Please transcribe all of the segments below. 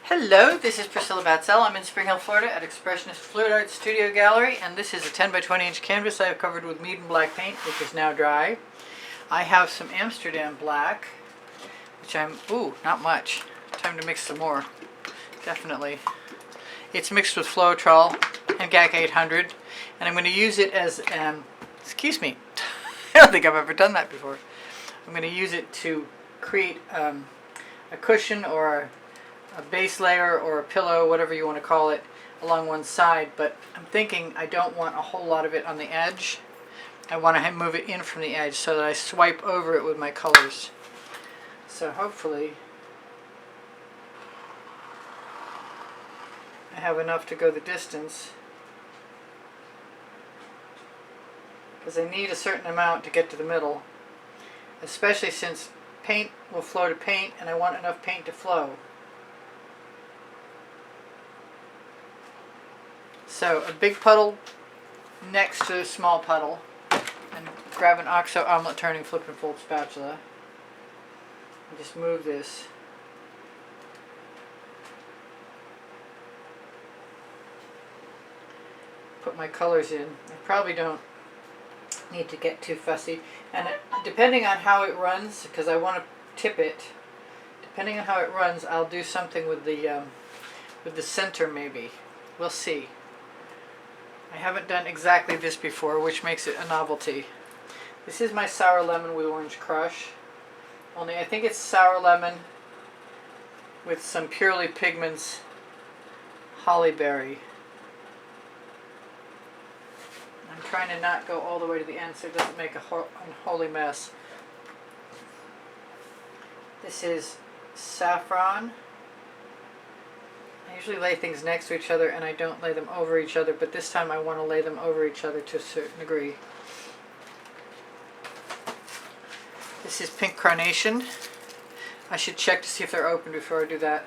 Hello, this is Priscilla Batzell. I'm in Spring Hill, Florida at Expressionist Fluid Art Studio Gallery, and this is a 10 by 20 inch canvas I have covered with medium black paint, which is now dry. I have some Amsterdam Black, which not much. Time to mix some more. Definitely. It's mixed with Floetrol and GAC 800, and I'm going to use it as, excuse me, I don't think I've ever done that before. I'm going to use it to create a cushion or a base layer or a pillow, whatever you want to call it, along one side, but I'm thinking I don't want a whole lot of it on the edge. I want to move it in from the edge so that I swipe over it with my colors. So hopefully I have enough to go the distance, because I need a certain amount to get to the middle, especially since paint will flow to paint and I want enough paint to flow. So a big puddle next to a small puddle, and grab an OXO omelet turning flip and fold spatula and just move this. Put my colors in. I probably don't need to get too fussy, and depending on how it runs, because I want to tip it, depending on how it runs, I'll do something with the center maybe. We'll see. I haven't done exactly this before, which makes it a novelty. This is my sour lemon with orange crush. Only I think it's sour lemon with some Purley Pigments holly berry. I'm trying to not go all the way to the end so it doesn't make a unholy mess. This is saffron. I usually lay things next to each other and I don't lay them over each other, but this time I want to lay them over each other to a certain degree. This is pink carnation. I should check to see if they're open before I do that.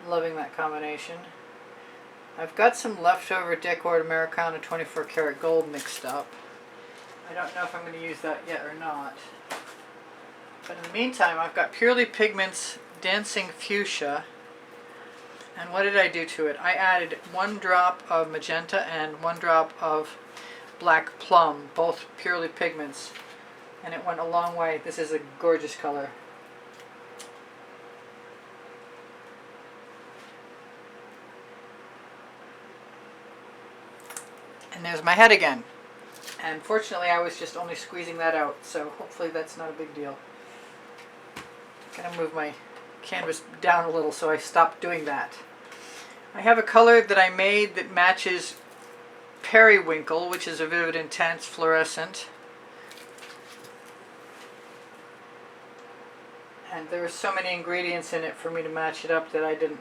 Loving that combination. I've got some leftover Decor Americana 24 karat gold mixed up. I don't know if I'm going to use that yet or not. But in the meantime, I've got Purley Pigments Dancing Fuchsia. And what did I do to it? I added 1 drop of magenta and 1 drop of black plum, both Purley Pigments. And it went a long way. This is a gorgeous color. And there's my head again. And fortunately, I was just only squeezing that out, so hopefully that's not a big deal. I'm going to move my canvas down a little so I stop doing that. I have a color that I made that matches Periwinkle, which is a vivid intense fluorescent. And there are so many ingredients in it for me to match it up that I didn't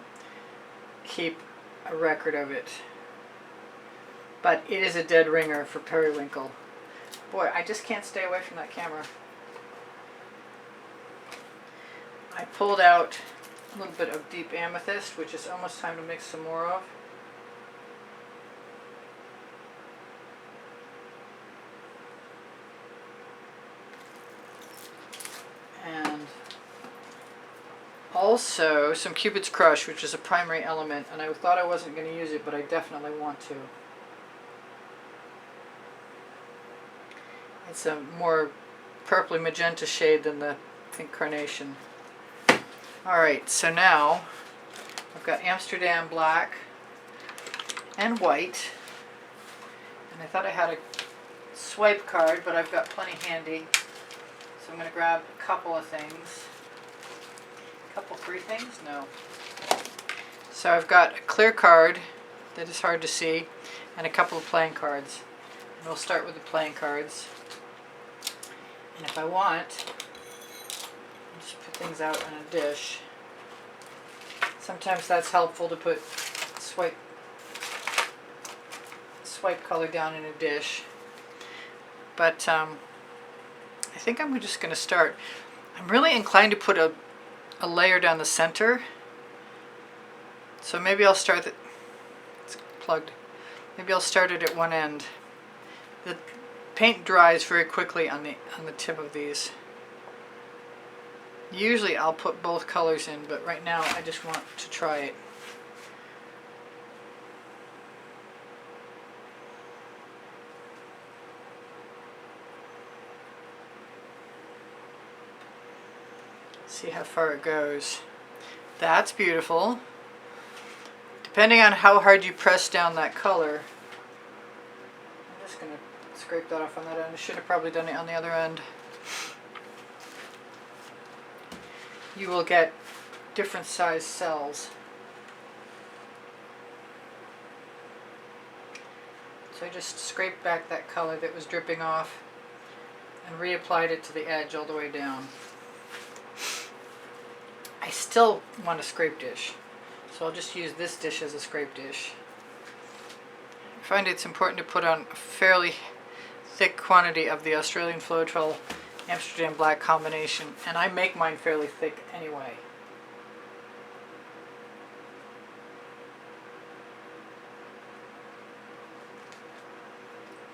keep a record of it. But it is a dead ringer for Periwinkle. Boy, I just can't stay away from that camera. I pulled out a little bit of deep amethyst, which is almost time to mix some more of. And also some Cupids Crush, which is a primary element, and I thought I wasn't going to use it, but I definitely want to. It's a more purpley magenta shade than the pink carnation. Alright, so now I've got Amsterdam Black and white, and I thought I had a swipe card, but I've got plenty handy, so I'm going to grab a couple of things. Three things? No. So I've got a clear card that is hard to see, and a couple of playing cards. And we'll start with the playing cards. And if I want, I'll just put things out on a dish. Sometimes that's helpful to put swipe color down in a dish. But I think I'm just going to start. I'm really inclined to put a layer down the center. So maybe I'll start it. It's plugged. Maybe I'll start it at one end. The paint dries very quickly on the tip of these. Usually I'll put both colors in, but right now I just want to try it. See how far it goes. That's beautiful. Depending on how hard you press down that color, I'm just going to scrape that off on that end. I should have probably done it on the other end. You will get different size cells. So I just scraped back that color that was dripping off and reapplied it to the edge all the way down. I still want a scrape dish, so I'll just use this dish as a scrape dish. I find it's important to put on a fairly thick quantity of the Australian Floetrol Amsterdam Black combination, and I make mine fairly thick anyway.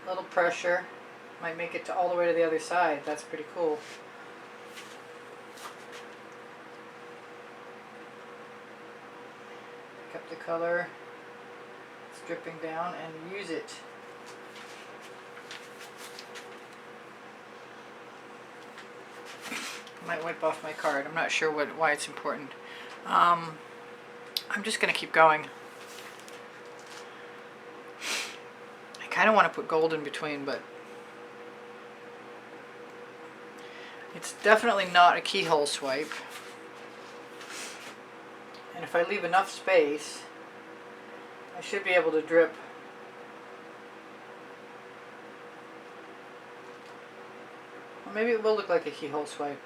A little pressure might make it to all the way to the other side. That's pretty cool. Pick up the color, it's dripping down, and use it. I might wipe off my card. I'm not sure why it's important. I'm just going to keep going. I kind of want to put gold in between, but it's definitely not a keyhole swipe. And if I leave enough space, I should be able to drip. Or maybe it will look like a keyhole swipe.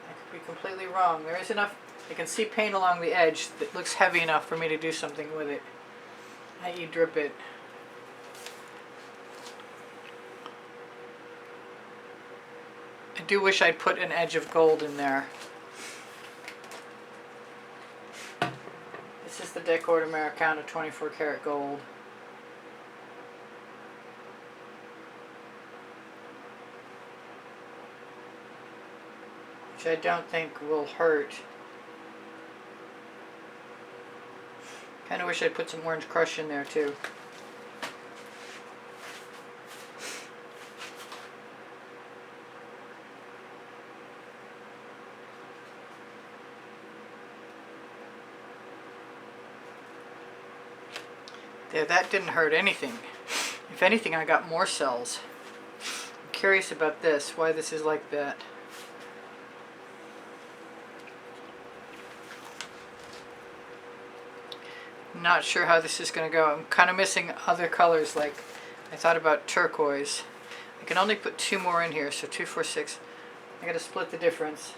I could be completely wrong. There is enough, I can see paint along the edge that looks heavy enough for me to do something with it, i.e. drip it. I do wish I'd put an edge of gold in there. This is the Decor Americana 24 karat gold. Which I don't think will hurt. Kind of wish I'd put some orange crush in there too. There, that didn't hurt anything. If anything, I got more cells. I'm curious about this, why this is like that. Not sure how this is going to go. I'm kind of missing other colors, like I thought about turquoise. I can only put 2 more in here, so 2, 4, 6. I got to split the difference.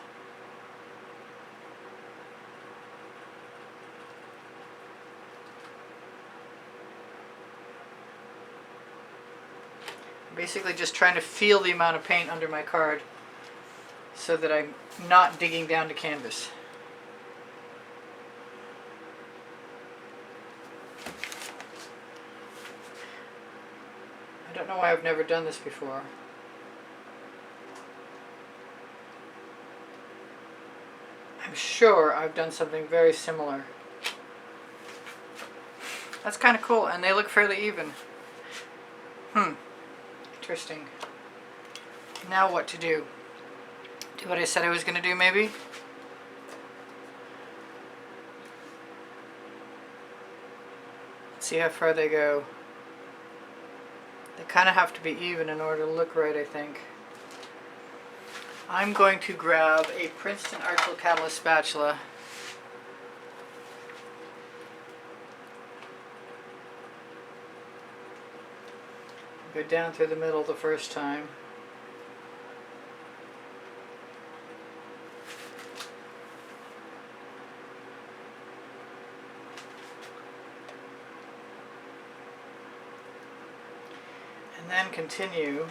Basically just trying to feel the amount of paint under my card so that I'm not digging down to canvas. I don't know why I've never done this before. I'm sure I've done something very similar. That's kind of cool, and they look fairly even. Interesting. Now what to do? Do what I said I was going to do, maybe? Let's see how far they go. They kind of have to be even in order to look right, I think. I'm going to grab a Princeton Artful Catalyst spatula. Go down through the middle the first time. And then continue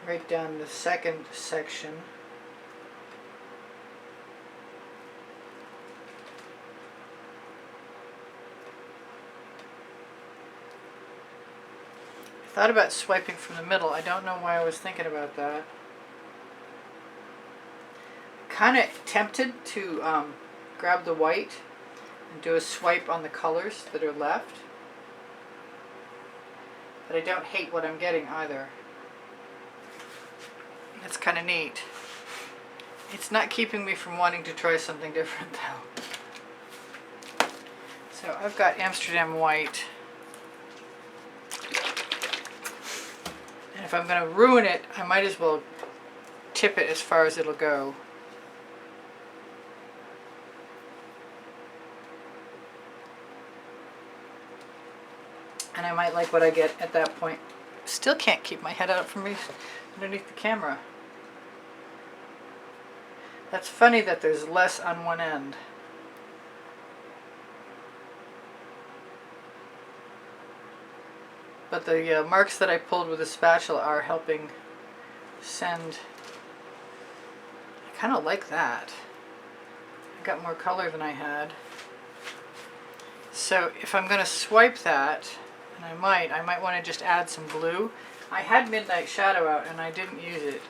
right down the second section. Thought about swiping from the middle. I don't know why I was thinking about that. Kind of tempted to grab the white and do a swipe on the colors that are left. But I don't hate what I'm getting either. It's kind of neat. It's not keeping me from wanting to try something different though. So I've got Amsterdam white. And if I'm going to ruin it, I might as well tip it as far as it'll go. And I might like what I get at that point. Still can't keep my head out from underneath the camera. That's funny that there's less on one end. But the marks that I pulled with the spatula are helping send. I kind of like that. I got more color than I had. So if I'm going to swipe that, and I might want to just add some blue. I had Midnight Shadow out and I didn't use it.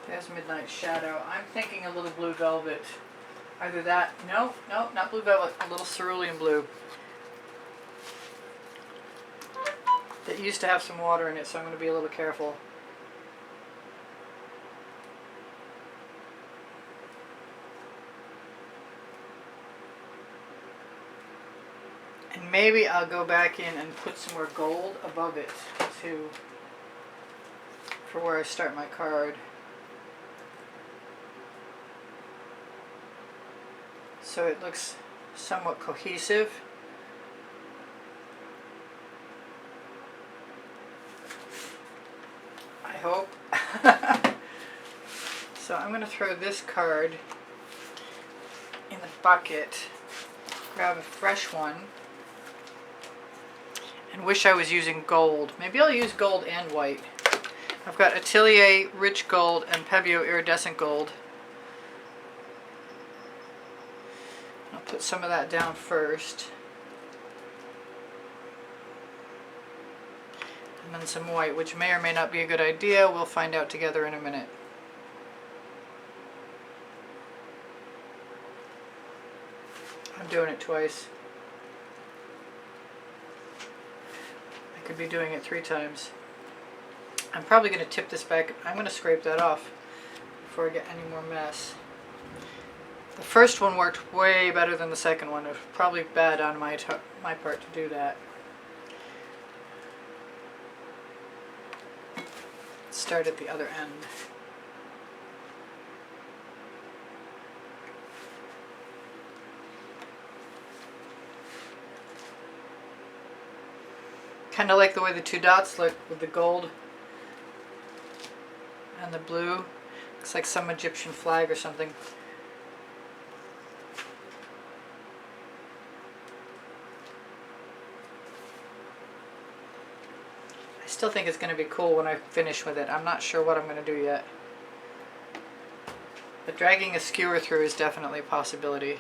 There's Midnight Shadow. I'm thinking a little blue velvet. Either that, no, not blue velvet, a little cerulean blue. It used to have some water in it, so I'm going to be a little careful. And maybe I'll go back in and put some more gold above it too, for where I start my card. So it looks somewhat cohesive. I hope. So I'm going to throw this card in the bucket, grab a fresh one, and wish I was using gold. Maybe I'll use gold and white. I've got Atelier Rich Gold and Pebeo Iridescent Gold. I'll put some of that down first. And then some white, which may or may not be a good idea. We'll find out together in a minute. I'm doing it twice. I could be doing it 3 times. I'm probably going to tip this back. I'm going to scrape that off before I get any more mess. The first one worked way better than the second one. It was probably bad on my part to do that. Start at the other end. Kind of like the way the 2 dots look with the gold and the blue. Looks like some Egyptian flag or something. I still think it's going to be cool when I finish with it. I'm not sure what I'm going to do yet. But dragging a skewer through is definitely a possibility.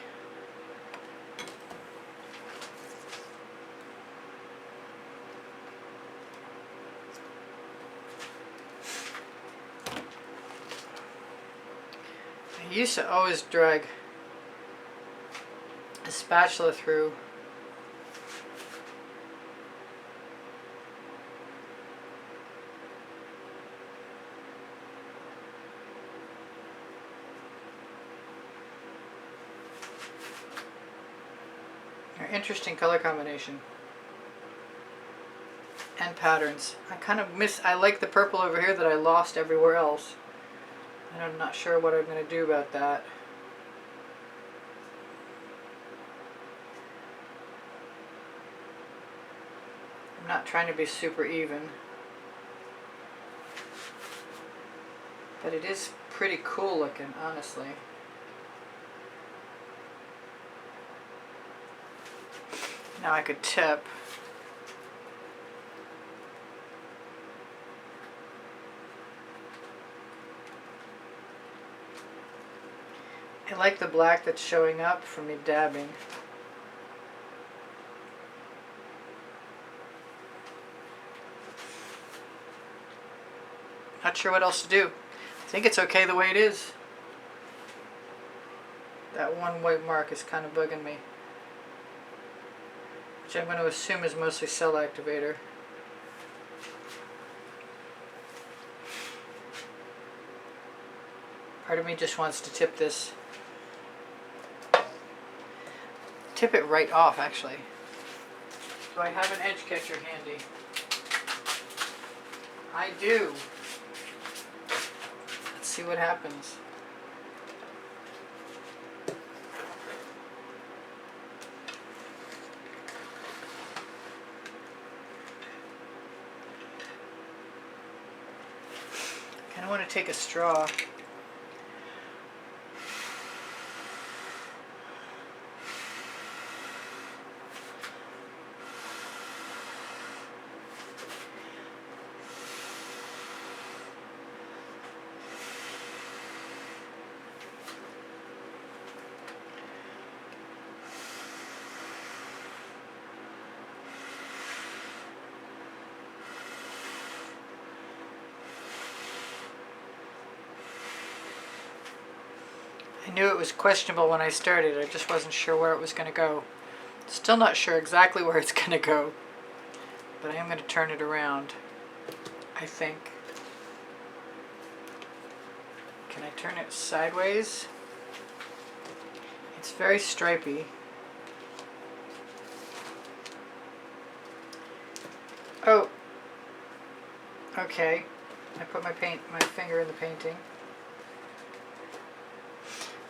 I used to always drag a spatula through. Interesting color combination and patterns. I like the purple over here that I lost everywhere else, and I'm not sure what I'm going to do about that. I'm not trying to be super even, but it is pretty cool looking, honestly. Now I could tip. I like the black that's showing up from me dabbing. Not sure what else to do. I think it's okay the way it is. That one white mark is kind of bugging me, which I'm going to assume is mostly cell activator. Part of me just wants to tip this. Tip it right off, actually. Do I have an edge catcher handy? I do. Let's see what happens. I kind of want to take a straw. I knew it was questionable when I started. I just wasn't sure where it was going to go. Still not sure exactly where it's going to go. But I am going to turn it around, I think. Can I turn it sideways? It's very stripy. Oh. Okay. I put my finger in the painting.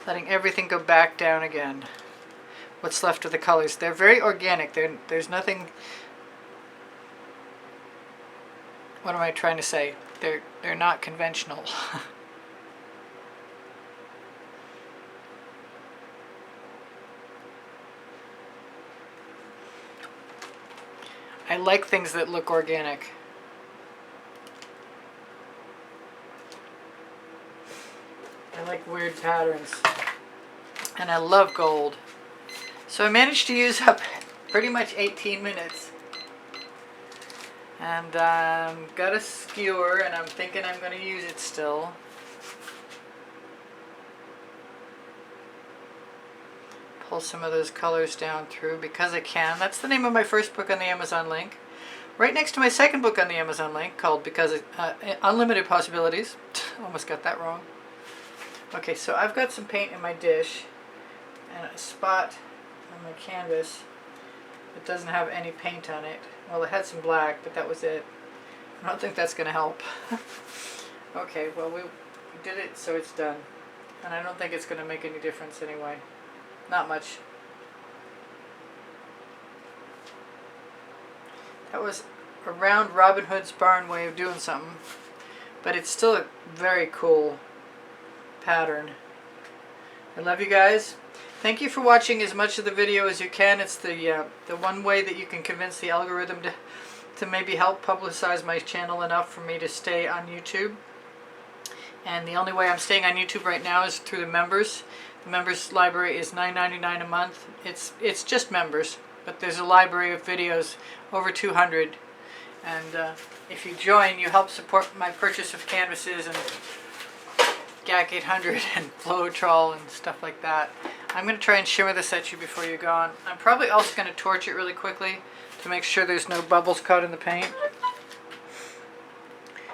Letting everything go back down again. What's left of the colors. They're very organic. There's nothing... What am I trying to say? They're not conventional. I like things that look organic. I like weird patterns. And I love gold. So I managed to use up pretty much 18 minutes. And got a skewer, and I'm thinking I'm going to use it still. Pull some of those colors down through because I can. That's the name of my first book on the Amazon link. Right next to my second book on the Amazon link called Unlimited Possibilities. Almost got that wrong. Okay, so I've got some paint in my dish and a spot on my canvas that doesn't have any paint on it. Well, it had some black, but that was it. I don't think that's going to help. Okay, well, we did it, so it's done. And I don't think it's going to make any difference anyway. Not much. That was a round Robin Hood's barn way of doing something. But it's still a very cool pattern. I love you guys. Thank you for watching as much of the video as you can. It's the one way that you can convince the algorithm to maybe help publicize my channel enough for me to stay on YouTube. And the only way I'm staying on YouTube right now is through the members. The members library is $9.99 a month. It's just members, but there's a library of videos, over 200. And if you join, you help support my purchase of canvases and GAC 800 and Floetrol and stuff like that. I'm going to try and shimmer this at you before you're gone. I'm probably also going to torch it really quickly to make sure there's no bubbles caught in the paint.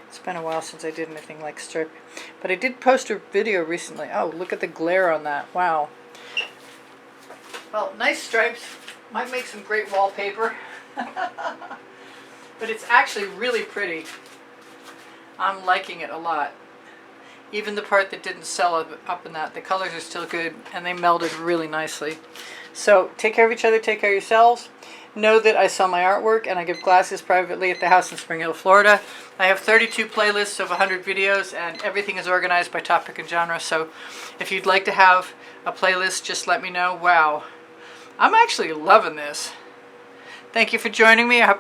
It's been a while since I did anything like strip. But I did post a video recently. Oh, look at the glare on that. Wow. Well, nice stripes. Might make some great wallpaper. But it's actually really pretty. I'm liking it a lot. Even the part that didn't sell up in that, the colors are still good and they melded really nicely. So take care of each other, take care of yourselves. Know that I sell my artwork and I give classes privately at the house in Spring Hill, Florida. I have 32 playlists of 100 videos and everything is organized by topic and genre. So if you'd like to have a playlist, just let me know. Wow, I'm actually loving this. Thank you for joining me.